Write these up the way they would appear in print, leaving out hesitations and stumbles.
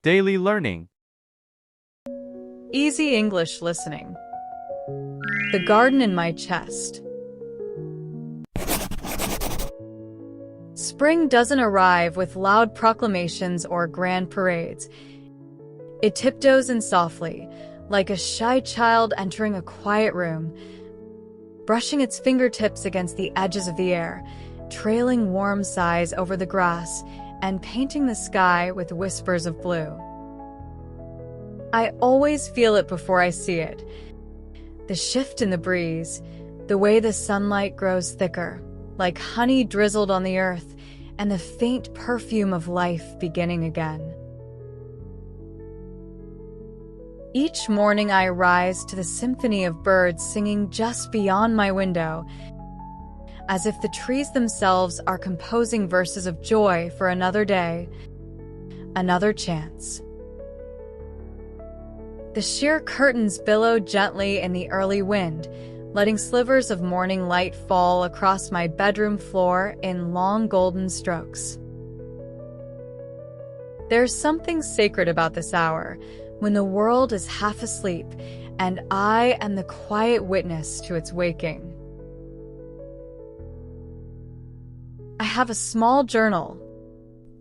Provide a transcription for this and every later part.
Daily Learning. Easy English listening. The garden in my chest. Spring doesn't arrive with loud proclamations or grand parades. It tiptoes in softly, like a shy child entering a quiet room, brushing its fingertips against the edges of the air, trailing warm sighs over the grass, and painting the sky with whispers of blue. I always feel it before I see it. The shift in the breeze, the way the sunlight grows thicker, like honey drizzled on the earth, and the faint perfume of life beginning again. Each morning I rise to the symphony of birds singing just beyond my window, as if the trees themselves are composing verses of joy for another day, another chance. The sheer curtains billow gently in the early wind, letting slivers of morning light fall across my bedroom floor in long golden strokes. There's something sacred about this hour, when the world is half asleep, and I am the quiet witness to its waking. I have a small journal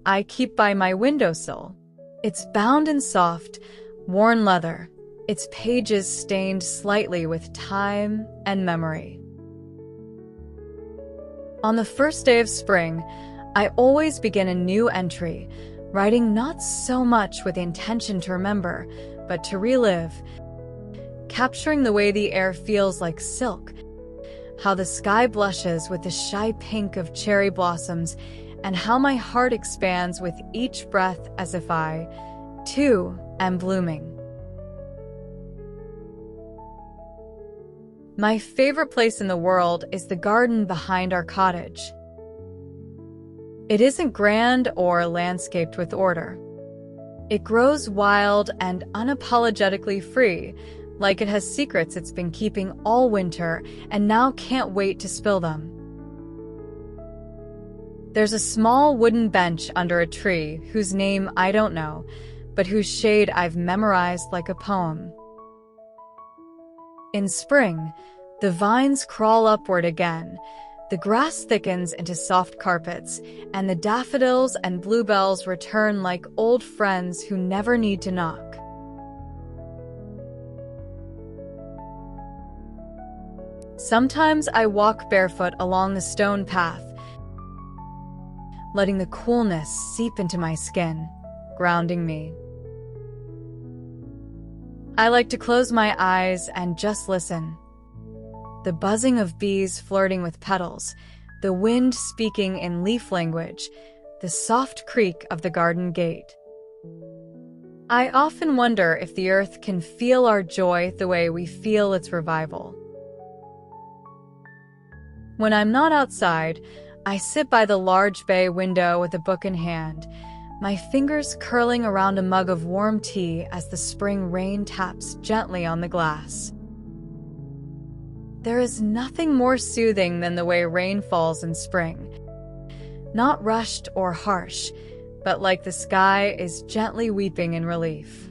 I keep by my windowsill. It's bound in soft, worn leather, its pages stained slightly with time and memory. On the first day of spring, I always begin a new entry, writing not so much with the intention to remember, but to relive, capturing the way the air feels like silk, how the sky blushes with the shy pink of cherry blossoms, and how my heart expands with each breath as if I, too, am blooming. My favorite place in the world is the garden behind our cottage. It isn't grand or landscaped with order. It grows wild and unapologetically free, like it has secrets it's been keeping all winter and now can't wait to spill them. There's a small wooden bench under a tree whose name I don't know, but whose shade I've memorized like a poem. In spring, the vines crawl upward again, the grass thickens into soft carpets, and the daffodils and bluebells return like old friends who never need to knock. Sometimes I walk barefoot along the stone path, letting the coolness seep into my skin, grounding me. I like to close my eyes and just listen. The buzzing of bees flirting with petals, the wind speaking in leaf language, the soft creak of the garden gate. I often wonder if the earth can feel our joy the way we feel its revival. When I'm not outside, I sit by the large bay window with a book in hand, my fingers curling around a mug of warm tea as the spring rain taps gently on the glass. There is nothing more soothing than the way rain falls in spring. Not rushed or harsh, but like the sky is gently weeping in relief.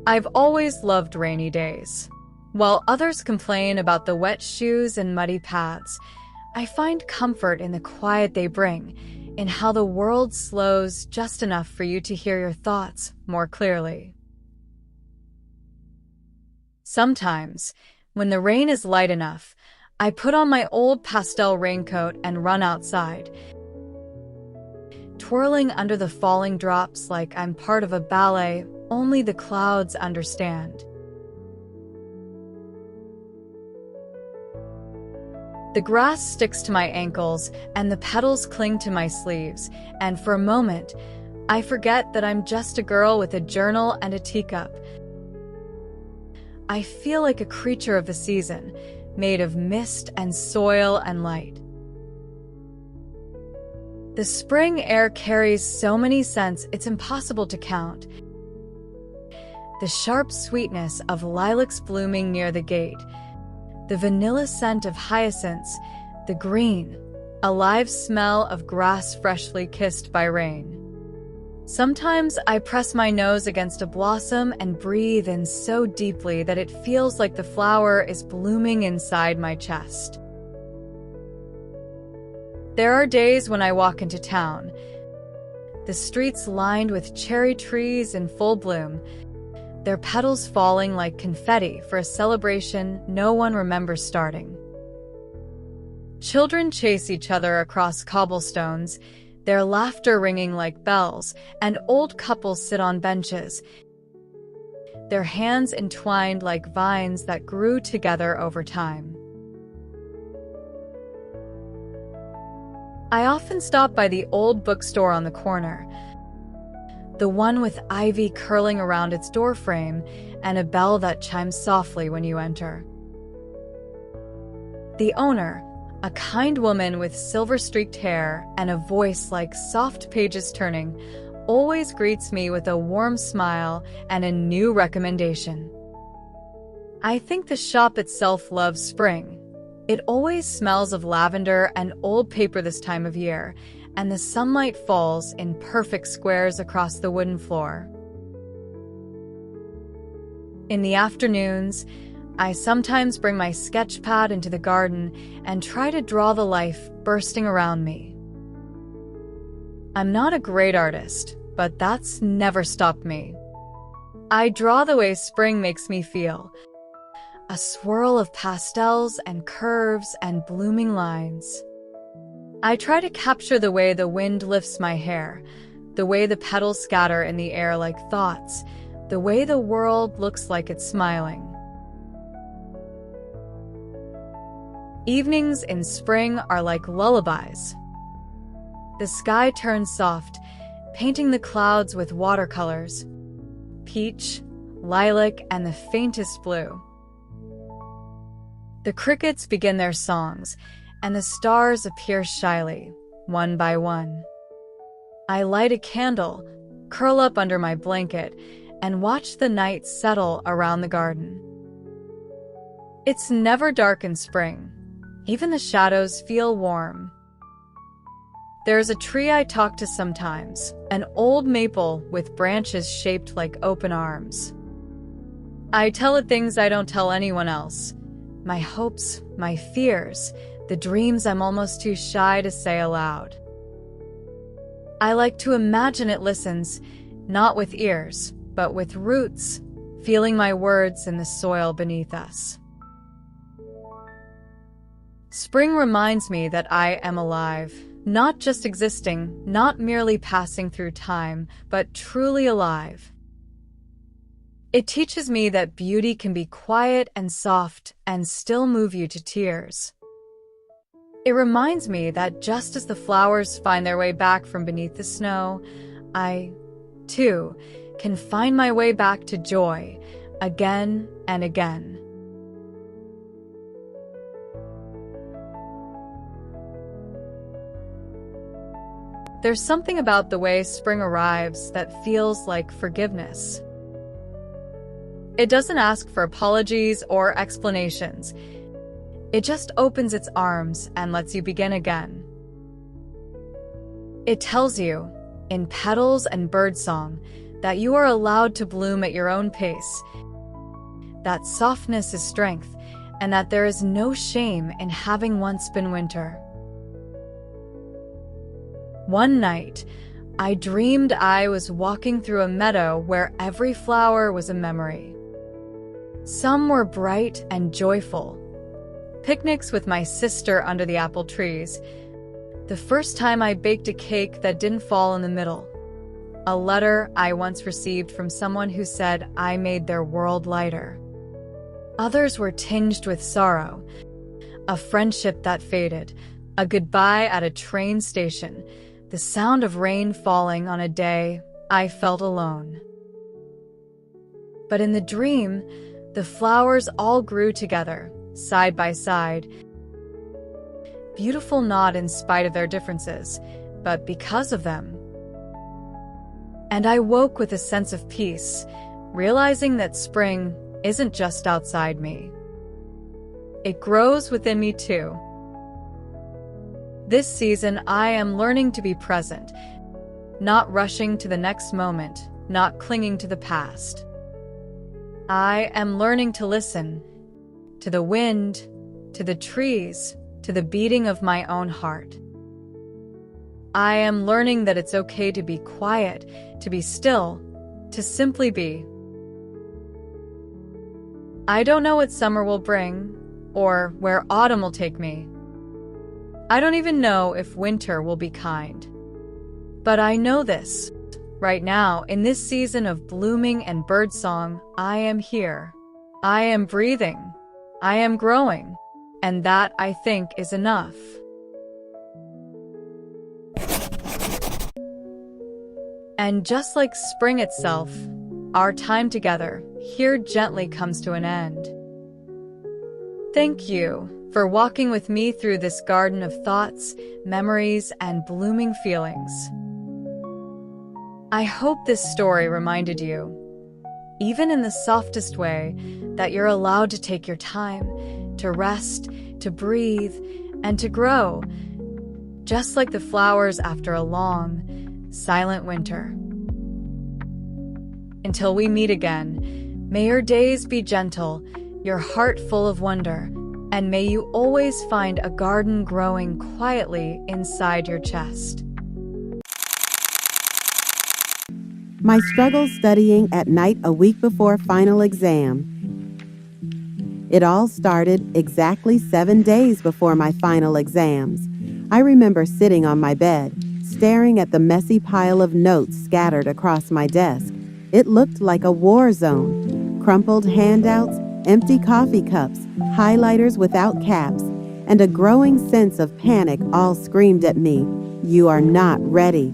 I've always loved rainy days. While others complain about the wet shoes and muddy paths, I find comfort in the quiet they bring, in how the world slows just enough for you to hear your thoughts more clearly. Sometimes, when the rain is light enough, I put on my old pastel raincoat and run outside, twirling under the falling drops like I'm part of a ballet only the clouds understand. The grass sticks to my ankles and the petals cling to my sleeves, and for a moment, I forget that I'm just a girl with a journal and a teacup. I feel like a creature of the season, made of mist and soil and light. The spring air carries so many scents it's impossible to count. The sharp sweetness of lilacs blooming near the gate, the vanilla scent of hyacinths, the green, alive smell of grass freshly kissed by rain. Sometimes I press my nose against a blossom and breathe in so deeply that it feels like the flower is blooming inside my chest. There are days when I walk into town, the streets lined with cherry trees in full bloom, their petals falling like confetti for a celebration no one remembers starting. Children chase each other across cobblestones, their laughter ringing like bells, and old couples sit on benches, their hands entwined like vines that grew together over time. I often stop by the old bookstore on the corner, the one with ivy curling around its doorframe and a bell that chimes softly when you enter. The owner, a kind woman with silver-streaked hair and a voice like soft pages turning, always greets me with a warm smile and a new recommendation. I think the shop itself loves spring. It always smells of lavender and old paper this time of year, and the sunlight falls in perfect squares across the wooden floor. In the afternoons, I sometimes bring my sketch pad into the garden and try to draw the life bursting around me. I'm not a great artist, but that's never stopped me. I draw the way spring makes me feel, a swirl of pastels and curves and blooming lines. I try to capture the way the wind lifts my hair, the way the petals scatter in the air like thoughts, the way the world looks like it's smiling. Evenings in spring are like lullabies. The sky turns soft, painting the clouds with watercolors, peach, lilac, and the faintest blue. The crickets begin their songs, and the stars appear shyly, one by one. I light a candle, curl up under my blanket, and watch the night settle around the garden. It's never dark in spring. Even the shadows feel warm. There's a tree I talk to sometimes, an old maple with branches shaped like open arms. I tell it things I don't tell anyone else. My hopes, my fears, the dreams I'm almost too shy to say aloud. I like to imagine it listens, not with ears, but with roots, feeling my words in the soil beneath us. Spring reminds me that I am alive, not just existing, not merely passing through time, but truly alive. It teaches me that beauty can be quiet and soft and still move you to tears. It reminds me that just as the flowers find their way back from beneath the snow, I, too, can find my way back to joy again and again. There's something about the way spring arrives that feels like forgiveness. It doesn't ask for apologies or explanations. It just opens its arms and lets you begin again. It tells you, in petals and birdsong, that you are allowed to bloom at your own pace, that softness is strength, and that there is no shame in having once been winter. One night, I dreamed I was walking through a meadow where every flower was a memory. Some were bright and joyful. Picnics with my sister under the apple trees. The first time I baked a cake that didn't fall in the middle. A letter I once received from someone who said I made their world lighter. Others were tinged with sorrow. A friendship that faded. A goodbye at a train station. The sound of rain falling on a day I felt alone. But in the dream, the flowers all grew together, side by side. Beautiful not in spite of their differences, but because of them. And I woke with a sense of peace, realizing that spring isn't just outside me. It grows within me too. This season, I am learning to be present, not rushing to the next moment, not clinging to the past. I am learning to listen to the wind, to the trees, to the beating of my own heart. I am learning that it's okay to be quiet, to be still, to simply be. I don't know what summer will bring, or where autumn will take me. I don't even know if winter will be kind. But I know this. Right now, in this season of blooming and birdsong, I am here. I am breathing. I am growing. And that, I think, is enough. And just like spring itself, our time together here gently comes to an end. Thank you for walking with me through this garden of thoughts, memories, and blooming feelings. I hope this story reminded you, even in the softest way, that you're allowed to take your time, to rest, to breathe, and to grow, just like the flowers after a long, silent winter. Until we meet again, may your days be gentle, your heart full of wonder, and may you always find a garden growing quietly inside your chest. My struggle studying at night a week before final exam. It all started exactly 7 days before my final exams. I remember sitting on my bed, staring at the messy pile of notes scattered across my desk. It looked like a war zone. Crumpled handouts, empty coffee cups, highlighters without caps, and a growing sense of panic all screamed at me, "You are not ready."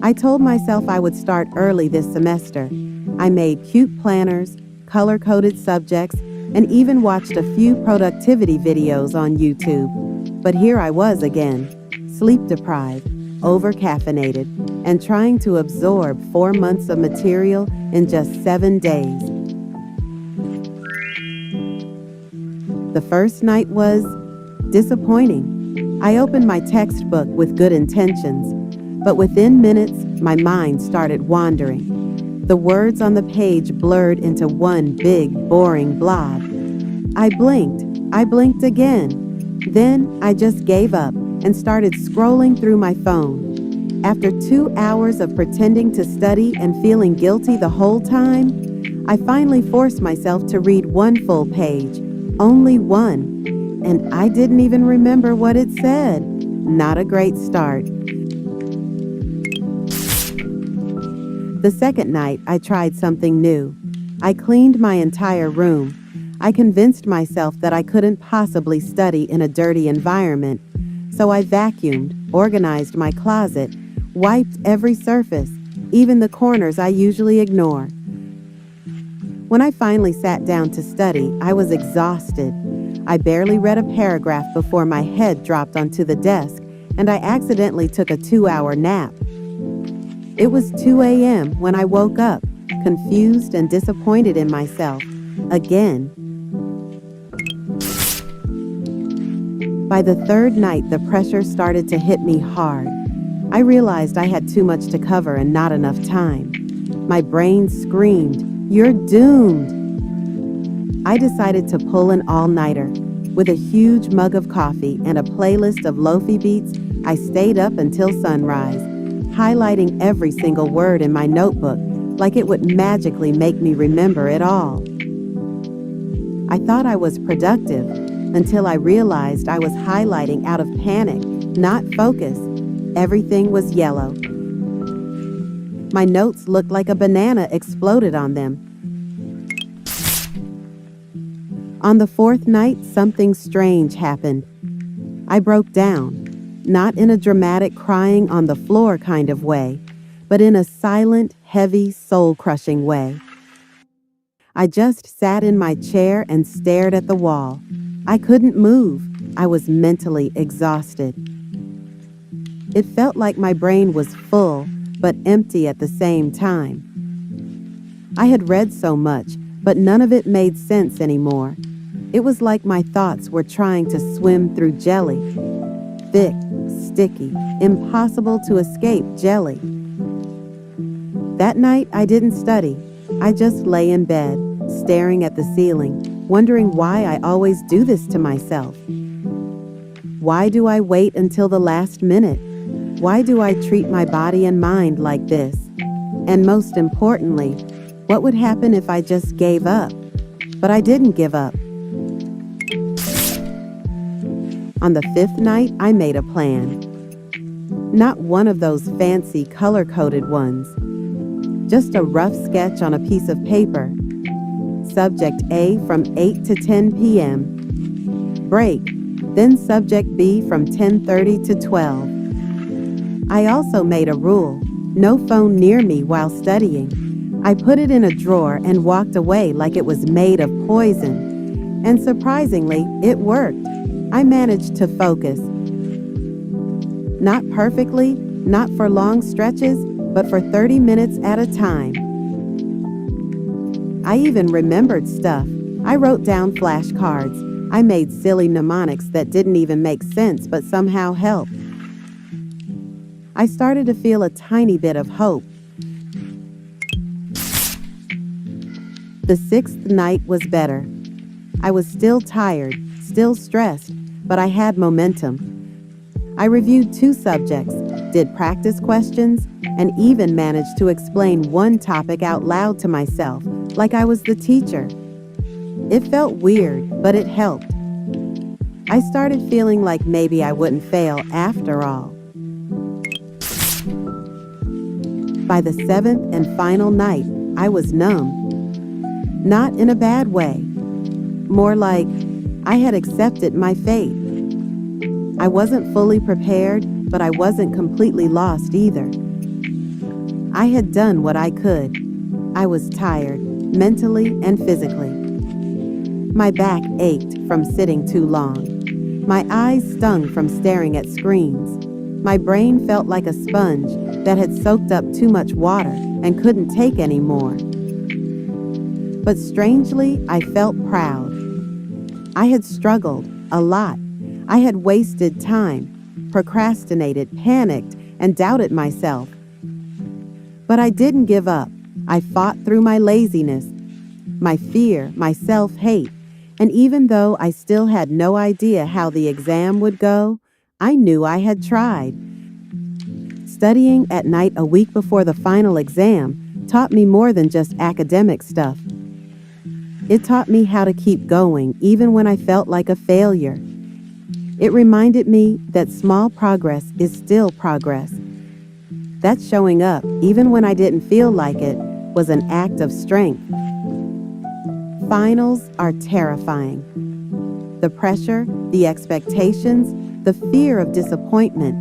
I told myself I would start early this semester. I made cute planners, color-coded subjects, and even watched a few productivity videos on YouTube. But here I was again, sleep-deprived, over-caffeinated, and trying to absorb 4 months of material in just 7 days. The first night was disappointing. I opened my textbook with good intentions, but within minutes, my mind started wandering. The words on the page blurred into one big, boring blob. I blinked again. Then I just gave up and started scrolling through my phone. After 2 hours of pretending to study and feeling guilty the whole time, I finally forced myself to read one full page, only one, and I didn't even remember what it said. Not a great start. The second night, I tried something new. I cleaned my entire room. I convinced myself that I couldn't possibly study in a dirty environment. So I vacuumed, organized my closet, wiped every surface, even the corners I usually ignore. When I finally sat down to study, I was exhausted. I barely read a paragraph before my head dropped onto the desk, and I accidentally took a 2-hour nap. It was 2 a.m. when I woke up, confused and disappointed in myself. Again. By the third night, the pressure started to hit me hard. I realized I had too much to cover and not enough time. My brain screamed, "You're doomed!" I decided to pull an all-nighter. With a huge mug of coffee and a playlist of lofi beats, I stayed up until sunrise, highlighting every single word in my notebook like it would magically make me remember it all. I thought I was productive until I realized I was highlighting out of panic, not focus. Everything was yellow. My notes looked like a banana exploded on them. On the fourth night, something strange happened. I broke down. Not in a dramatic crying on the floor kind of way, but in a silent, heavy, soul-crushing way. I just sat in my chair and stared at the wall. I couldn't move. I was mentally exhausted. It felt like my brain was full, but empty at the same time. I had read so much, but none of it made sense anymore. It was like my thoughts were trying to swim through jelly. Thick, sticky, impossible to escape jelly. That night, I didn't study. I just lay in bed, staring at the ceiling, wondering why I always do this to myself. Why do I wait until the last minute? Why do I treat my body and mind like this? And most importantly, what would happen if I just gave up? But I didn't give up. On the fifth night, I made a plan. Not one of those fancy color-coded ones. Just a rough sketch on a piece of paper. Subject A from 8 to 10 p.m. Break. Then subject B from 10:30 to 12. I also made a rule. No phone near me while studying. I put it in a drawer and walked away like it was made of poison. And surprisingly, it worked. I managed to focus. Not perfectly, not for long stretches, but for 30 minutes at a time. I even remembered stuff. I wrote down flashcards. I made silly mnemonics that didn't even make sense but somehow helped. I started to feel a tiny bit of hope. The sixth night was better. I was still tired, still stressed, but I had momentum. I reviewed 2 subjects, did practice questions, and even managed to explain one topic out loud to myself, like I was the teacher. It felt weird, but it helped. I started feeling like maybe I wouldn't fail after all. By the 7th and final night, I was numb. Not in a bad way. More like I had accepted my fate. I wasn't fully prepared, but I wasn't completely lost either. I had done what I could. I was tired, mentally and physically. My back ached from sitting too long. My eyes stung from staring at screens. My brain felt like a sponge that had soaked up too much water and couldn't take any more. But strangely, I felt proud. I had struggled a lot. I had wasted time, procrastinated, panicked, and doubted myself. But I didn't give up. I fought through my laziness, my fear, my self-hate, and even though I still had no idea how the exam would go, I knew I had tried. Studying at night a week before the final exam taught me more than just academic stuff. It taught me how to keep going even when I felt like a failure. It reminded me that small progress is still progress. That showing up, even when I didn't feel like it, was an act of strength. Finals are terrifying. The pressure, the expectations, the fear of disappointment.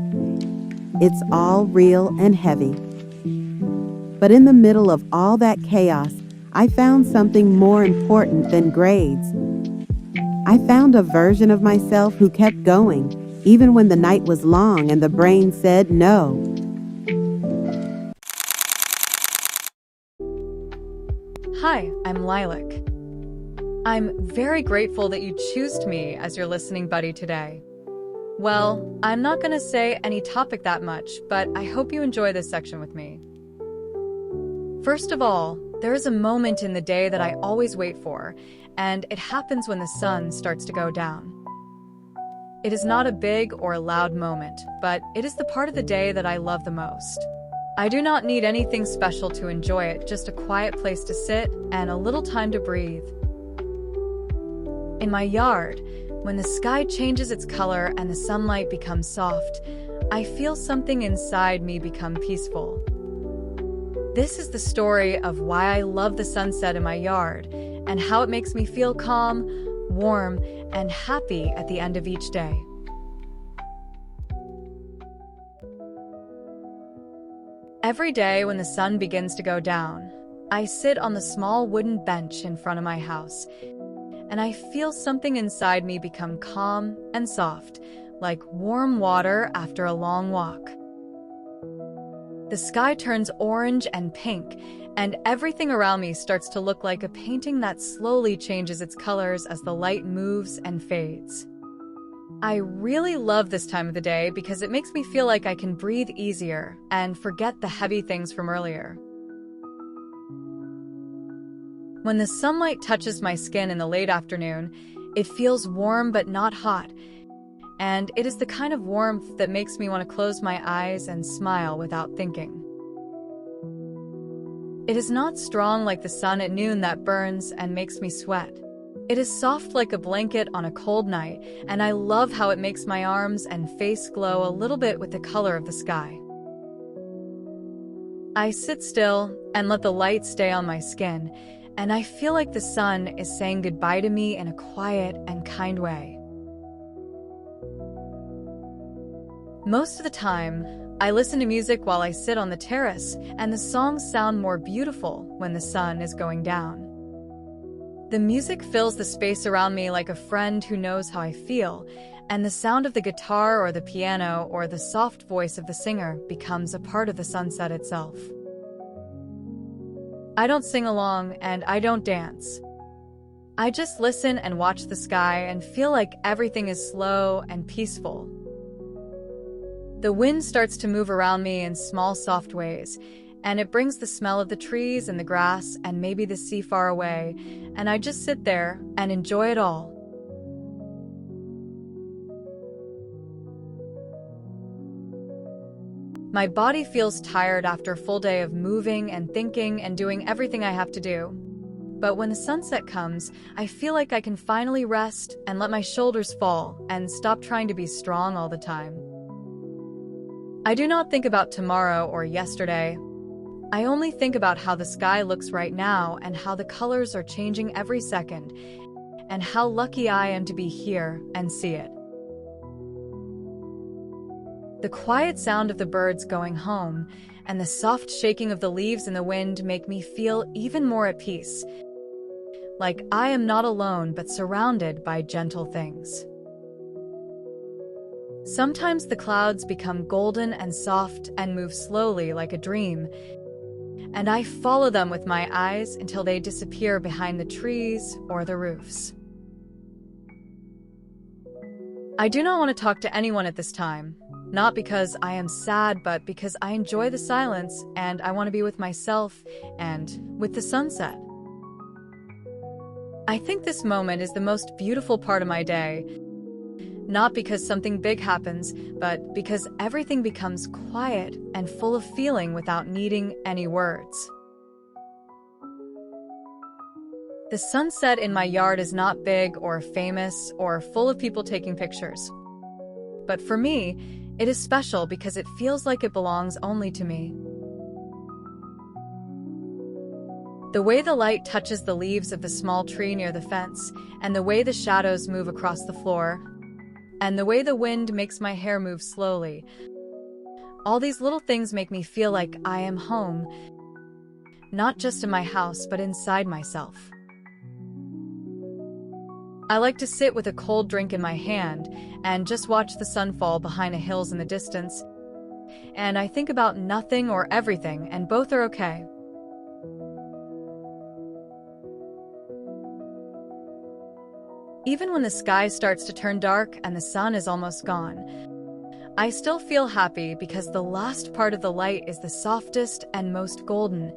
It's all real and heavy. But in the middle of all that chaos, I found something more important than grades. I found a version of myself who kept going, even when the night was long and the brain said no. Hi, I'm Lilac. I'm very grateful that you chose me as your listening buddy today. Well, I'm not going to say any topic that much, but I hope you enjoy this section with me. First of all, there is a moment in the day that I always wait for, and it happens when the sun starts to go down. It is not a big or loud moment, but it is the part of the day that I love the most. I do not need anything special to enjoy it, just a quiet place to sit and a little time to breathe. In my yard, when the sky changes its color and the sunlight becomes soft, I feel something inside me become peaceful. This is the story of why I love the sunset in my yard and how it makes me feel calm, warm, and happy at the end of each day. Every day when the sun begins to go down, I sit on the small wooden bench in front of my house, and I feel something inside me become calm and soft, like warm water after a long walk. The sky turns orange and pink, and everything around me starts to look like a painting that slowly changes its colors as the light moves and fades. I really love this time of the day because it makes me feel like I can breathe easier and forget the heavy things from earlier. When the sunlight touches my skin in the late afternoon, it feels warm but not hot, and it is the kind of warmth that makes me want to close my eyes and smile without thinking. It is not strong like the sun at noon that burns and makes me sweat. It is soft like a blanket on a cold night, and I love how it makes my arms and face glow a little bit with the color of the sky. I sit still and let the light stay on my skin, and I feel like the sun is saying goodbye to me in a quiet and kind way. Most of the time, I listen to music while I sit on the terrace, and the songs sound more beautiful when the sun is going down. The music fills the space around me like a friend who knows how I feel, and the sound of the guitar or the piano or the soft voice of the singer becomes a part of the sunset itself. I don't sing along and I don't dance. I just listen and watch the sky and feel like everything is slow and peaceful. The wind starts to move around me in small, soft ways, and it brings the smell of the trees and the grass and maybe the sea far away, and I just sit there and enjoy it all. My body feels tired after a full day of moving and thinking and doing everything I have to do. But when the sunset comes, I feel like I can finally rest and let my shoulders fall and stop trying to be strong all the time. I do not think about tomorrow or yesterday. I only think about how the sky looks right now and how the colors are changing every second, and how lucky I am to be here and see it. The quiet sound of the birds going home and the soft shaking of the leaves in the wind make me feel even more at peace, like I am not alone but surrounded by gentle things. Sometimes the clouds become golden and soft and move slowly like a dream, and I follow them with my eyes until they disappear behind the trees or the roofs. I do not want to talk to anyone at this time, not because I am sad, but because I enjoy the silence and I want to be with myself and with the sunset. I think this moment is the most beautiful part of my day, not because something big happens, but because everything becomes quiet and full of feeling without needing any words. The sunset in my yard is not big or famous or full of people taking pictures. But for me, it is special because it feels like it belongs only to me. The way the light touches the leaves of the small tree near the fence, and the way the shadows move across the floor, and the way the wind makes my hair move slowly, all these little things make me feel like I am home, not just in my house, but inside myself. I like to sit with a cold drink in my hand and just watch the sun fall behind the hills in the distance, and I think about nothing or everything, and both are okay. Even when the sky starts to turn dark and the sun is almost gone, I still feel happy because the last part of the light is the softest and most golden,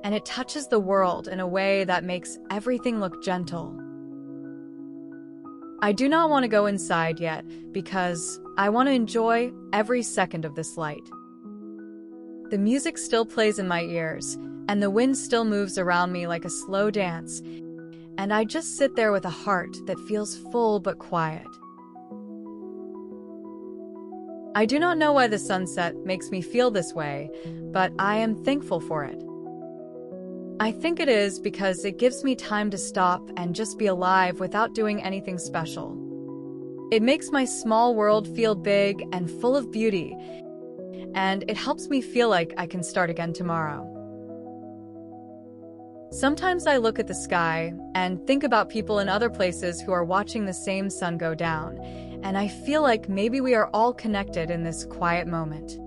and it touches the world in a way that makes everything look gentle. I do not want to go inside yet because I want to enjoy every second of this light. The music still plays in my ears, and the wind still moves around me like a slow dance, and I just sit there with a heart that feels full but quiet. I do not know why the sunset makes me feel this way, but I am thankful for it. I think it is because it gives me time to stop and just be alive without doing anything special. It makes my small world feel big and full of beauty, and it helps me feel like I can start again tomorrow. Sometimes I look at the sky and think about people in other places who are watching the same sun go down, and I feel like maybe we are all connected in this quiet moment.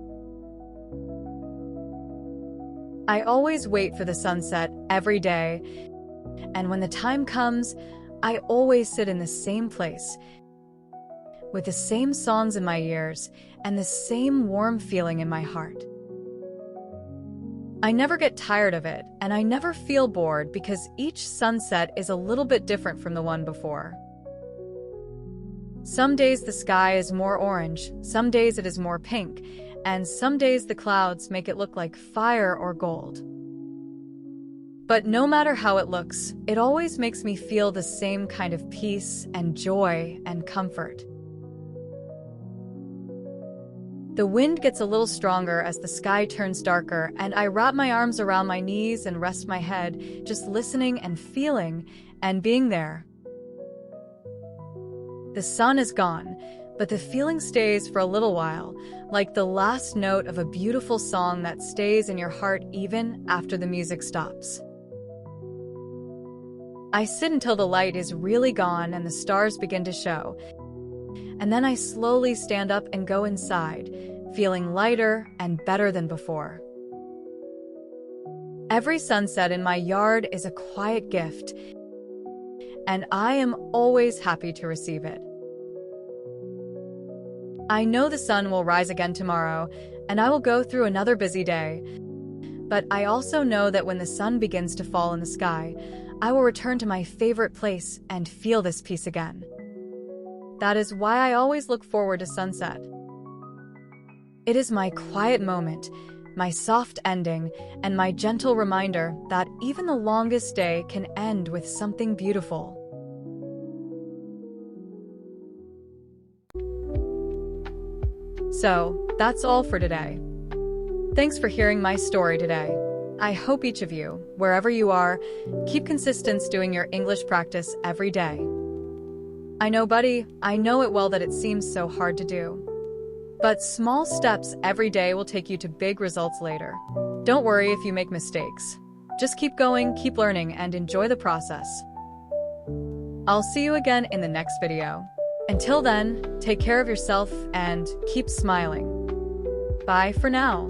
I always wait for the sunset every day, and when the time comes, I always sit in the same place, with the same songs in my ears and the same warm feeling in my heart. I never get tired of it, and I never feel bored because each sunset is a little bit different from the one before. Some days the sky is more orange, some days it is more pink, and some days the clouds make it look like fire or gold. But no matter how it looks, it always makes me feel the same kind of peace and joy and comfort. The wind gets a little stronger as the sky turns darker, and I wrap my arms around my knees and rest my head, just listening and feeling and being there. The sun is gone, but the feeling stays for a little while, like the last note of a beautiful song that stays in your heart even after the music stops. I sit until the light is really gone and the stars begin to show, and then I slowly stand up and go inside, feeling lighter and better than before. Every sunset in my yard is a quiet gift, and I am always happy to receive it. I know the sun will rise again tomorrow, and I will go through another busy day. But I also know that when the sun begins to fall in the sky, I will return to my favorite place and feel this peace again. That is why I always look forward to sunset. It is my quiet moment, my soft ending, and my gentle reminder that even the longest day can end with something beautiful. So, that's all for today. Thanks for hearing my story today. I hope each of you, wherever you are, keep consistent doing your English practice every day. I know, buddy, I know it well that it seems so hard to do. But small steps every day will take you to big results later. Don't worry if you make mistakes. Just keep going, keep learning, and enjoy the process. I'll see you again in the next video. Until then, take care of yourself and keep smiling. Bye for now.